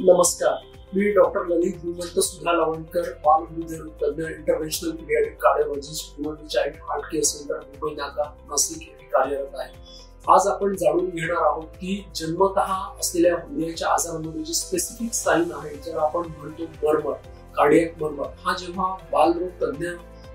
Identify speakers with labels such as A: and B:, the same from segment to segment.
A: नमस्कार, मी डॉक्टर ललित गुणवंत सुधा लवणकर, बालहृदयरोग तज्ञ, international paediatric cardiologist, human child heart care centre, Mumbai नाका, नाशिक येथे कार्यरत आहे. आज आपण जाणून घेणार आहोत की जन्मतः असलेल्या हृदयाच्या आजारांमध्ये जी स्पेसिफिक साईन आहे, ज्याला आपण म्हणतो मर्मर, कार्डियक मर्मर, हा जेव्हा बालरोग तज्ञ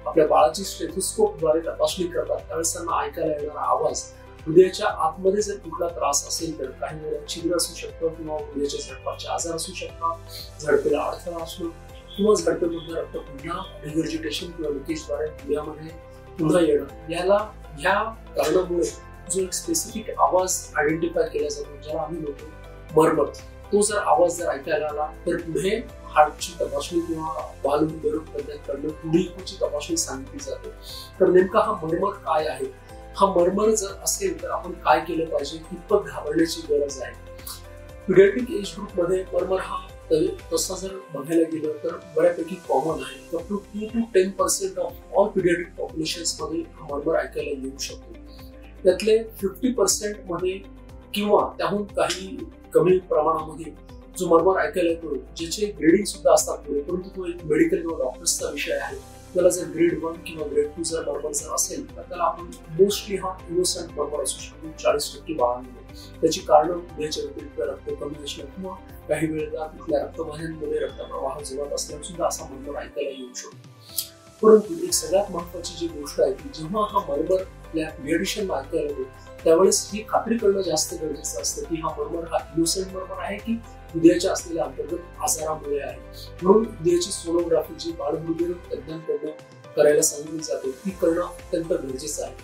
A: आपल्या बाळाची स्टेथोस्कोपद्वारे तपासणी करतात त्यावेळेस त्यांना ऐकायला येणारा आवाज, हृदयाच्या आतमध्ये जर कुठला त्रास असेल तर काही वेळा छिद्र असू शकतं किंवा हृदयाच्या झडपाचे आजार असू शकतात, झडपेला अडथळा असणं किंवा झडपेमधून रक्त पुन्हा रिगर्जिटेशन किंवा लिकेजद्वारे हृदयामध्ये पुन्हा येणं, ह्या कारणामुळे जो एक स्पेसिफिक आवाज आयडेंटिफाय केला जातो ज्याला आम्ही म्हणतो मर्मर, तो जर आवाज जर ऐकायला आला तर पुढे हार्टची तपासणी किंवा बालहृदयरोग तज्ञांकडून पुढे इकोची तपासणी सांगितली जाते. तर नेमका हा मर्मर काय आहे, हा मर्मर जर असेल तर आपण काय केलं पाहिजे, कितपत घाबरण्याची गरज आहे. पिडियाट्रिक एज ग्रुप मध्ये मर्मर हा तसा जर बघायला गेलं तर बऱ्यापैकी कॉमन आहे. तर 2 to 10% of all paediatric populations मध्ये हा मर्मर ऐकायला येऊ शकतो. त्यातले 50% मध्ये किंवा त्याहून काही कमी प्रमाणामध्ये जो मर्मर ऐकायला येतो, ज्याचे ग्रेडिंग सुद्धा असतात पुढे, परंतु तो एक मेडिकल किंवा डॉक्टर्सचा विषय आहे. त्याला जर ग्रेड 1 किंवा ग्रेड 2 जर मर्मर जर असेल तर त्याला आपण मोस्टली हा इनोसंट मर्मर असू शकतो 40% बाळांमध्ये. त्याची कारण हृदयाच्या व्यतिरिक्त रक्त कमी असणं किंवा काही वेळेला कुठल्या रक्तवाहिन्यांमध्ये रक्तप्रवाह जोरात असल्याने सुद्धा असा मर्मर ऐकायला येऊ शकतो. परंतु एक सगळ्यात महत्वाची जी गोष्ट आहे की जेव्हा हा मर्मर आपल्या पिडियाट्रिशियनला ऐकायला येतो त्यावेळेस ही खात्री करणं जास्त गरजेचं असतं की हा मर्मर हा इनोसंट मर्मर आहे की हृदयाच्या असलेल्या अंतर्गत आजारामुळे आहे. म्हणून हृदयाची सोनोग्राफी जी बालहृदयरोग तज्ञांकडून करायला सांगितली जाते ती करणं अत्यंत गरजेचं आहे.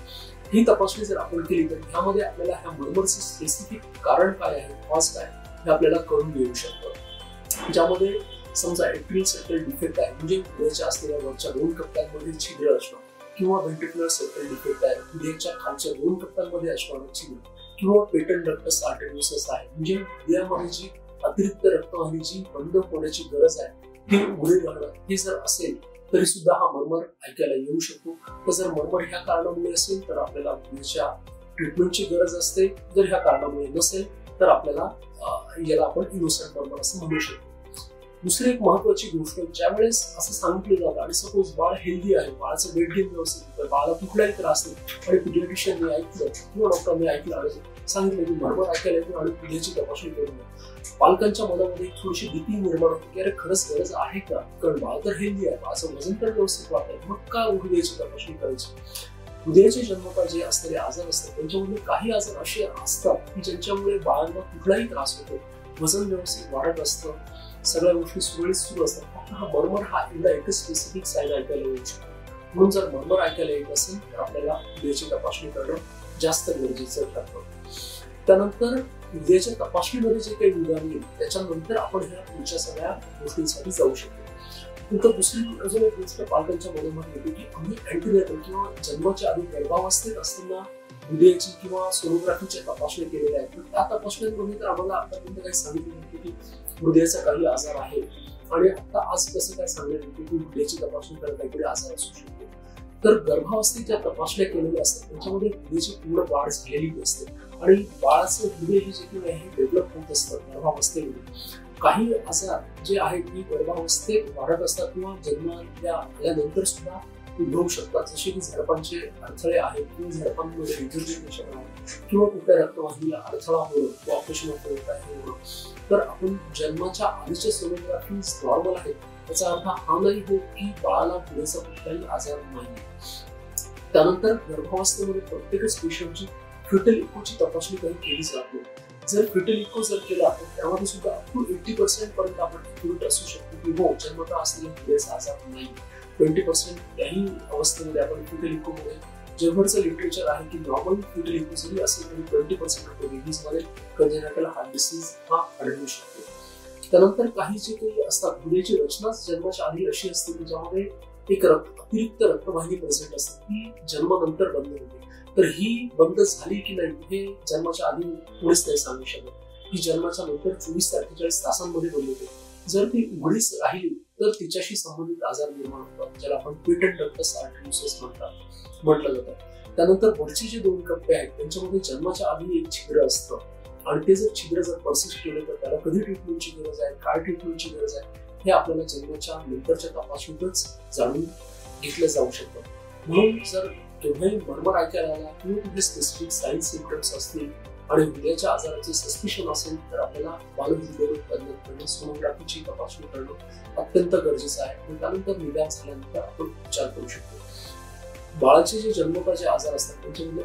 A: ही तपासणी जर आपण केली तर ह्यामध्ये आपल्याला ह्या मर्मरचं स्पेसिफिक कारण काय आहे, कॉज काय हे आपल्याला कळून येऊ शकतं. ज्यामध्ये समजा एट्रियल सेप्टल डिफेक्ट आहे, म्हणजे हृदयाच्या असलेल्या वरच्या 2 कप्प्यांमध्ये छिद्र असणं, किंवा व्हेंट्रिक्युलर सेप्टल डिफेक्ट आहे, हृदयाच्या खालच्या 2 कप्प्यांमध्ये असणारं छिद्र, किंवा पेटंट डक्टस आर्टेरियोसिस आहे, म्हणजे हृदयामध्ये जी अतिरिक्त रक्तवाहिनी जी बंद होण्याची गरज आहे ती उघडी राहणं, हे जर असेल तरी सुद्धा हा मर्मर ऐकायला येऊ शकतो. तर जर मर्मर ह्या कारणामुळे असेल तर आपल्याला हृदयाच्या ट्रीटमेंटची गरज असते. जर ह्या कारणामुळे नसेल तर आपल्याला याला आपण इनोसंट मर्मर असं म्हणू शकतो. दुसरी एक महत्वाची गोष्ट, ज्या वेळेस असं सांगितलं जातं आणि सपोज बाळ हेल्दी आहे, बाळाचं वेट गेन व्यवस्थित, तर बाळाला कुठलाही त्रास नाही आणि पिडियाट्रिशियनने ऐकलं किंवा डॉक्टरने ऐकलं आणि सांगितलं की मर्मर ऐकायला येतो आणि हृदयाची तपासणी करून पालकांच्या मनामध्ये थोडीशी भीती निर्माण होते की अरे खरंच गरज आहे का, कारण बाळ तर हेल्दी आहे, बाळाचं वजन तर व्यवस्थित वाढतंय, मग का हृदयाची तपासणी करायची. हृदयाचे जन्मतः जे असलेले आजार असतात त्यांच्यामध्ये काही आजार असे असतात की ज्यांच्यामुळे बाळांना कुठलाही त्रास होतो, वजन व्यवस्थित वाढत असतं, सगळ्या गोष्टी सुरळीत सुरू असतात. फक्त हा मर्मर हा एकदा एकच स्पेसिफिक साईन ऐकायला येऊ शकतो. म्हणून जर मर्मर ऐकायला येत असेल तर आपल्याला हृदयाची तपासणी करणं जास्त गरजेचं ठरतं. त्यानंतर हृदयाच्या तपासणीमध्ये जे काही निदान येईल त्याच्यानंतर आपण ह्या पुढच्या सगळ्या गोष्टींसाठी जाऊ शकतो. नंतर दुसरी अजून एक गोष्ट पालकांच्या मनामध्ये येते की आम्ही अँटीनेटल किंवा जन्माच्या आधी गर्भावस्थेत असताना हृदयाची किंवा सोनोग्राफीच्या तपासणी केलेल्या आहेत. त्या तपासण्यांमध्ये तर आम्हाला आतापर्यंत काही सांगितलं नव्हतं की हृदयाचा काही आजार आहे, आणि आता आज कसं काय सांगण्यात येते की हृदयाची तपासणी करत काहीतरी आजार असू शकतो. तर गर्भावस्थेत ज्या तपासण्या केलेल्या असतात त्याच्यामध्ये हृदयाची पूर्ण वाढ झालेली नसते आणि बाळाचं हृदय हे जे काही आहे डेव्हलप होत असतं गर्भावस्थेमध्ये. काही आजार जे आहेत की गर्भावस्थेत वाढत असतात किंवा जन्माला आल्यानंतर सुद्धा उद्भवू शकतात, जसे की झडपांचे अडथळे आहेत किंवा झडपांमध्ये रिगर्जिटेशन आहे किंवा कुठल्या रक्तवाहिनीला अडथळा होणं किंवा ऑपरेशन होणं. तर आपण जन्माच्या आधीच्या सोनोग्राफी नॉर्मल आहे याचा अर्थ हा नाही होत की बाळाला पुढेचा कुठलाही आजार नाही. त्यानंतर गर्भावस्थेमध्ये प्रत्येकच पेशंटची फिटल इकोची तपासणी काही केली जात नाही. जर फिटल इको जर केला तर त्यामध्ये सुद्धा अप टू 80% पर्यंत आपण एक्युरेट असू शकतो की हो जन्मतः असलेला हृदयाचा आजार नाही. 20% याही अवस्थेमध्ये आपण फिटल इकोमध्ये जगभरचं लिटरेचर आहे की नॉर्मल फिटल इको जरी असेल तरी 20% ऑफ बेबीजमध्ये कंजेनिटल हार्ट डिसीज हा आढळू शकतो. त्यानंतर काही जे काही असतात, हृदयाची रचनाच जन्माच्या आधी अशी असते की ज्यामध्ये एक अतिरिक्त रक्तवाहिनी प्रेझेंट असते, ती जन्मानंतर बंद होते. तर ही बंद झाली की नाही हे जन्माच्या आधी कोणीच नाही सांगू शकत. ही जन्माच्या नंतर 24 ते 48 तासांमध्ये बंद होते. जर ती उघडीच राहिली तर तिच्याशी संबंधित आजार निर्माण होतात, ज्याला आपण पेटंट डक्टस आर्टेरियोसिस म्हटलं जातं. त्यानंतर वरचे जे 2 कप्पे आहेत त्यांच्यामध्ये जन्माच्या आधी एक छिद्र असतं आणि ते जर छिद्र जर परसिस्ट केले तर त्याला कधी ट्रीटमेंटची गरज आहे, काय ट्रीटमेंटची गरज आहे, हे आपल्याला जन्माच्या नंतरच्या तपासणीतच जाणून घेतलं जाऊ शकतं. म्हणून जर तुम्ही मरमर ऐकायला आला किंवा कुठले स्पेसिफिक सायन्स सिम्पटम्स असतील आणि हृदयाच्या आजाराचे सस्पिशन असेल तर आपल्याला बालहृदयरोग तज्ञाकडून सोनोग्राफीची तपासणी करणं अत्यंत गरजेचं आहे आणि त्यानंतर निदान झाल्यानंतर आपण उपचार करू शकतो. बाळाचे जे जन्मताचे आजार असतात त्यांच्यामध्ये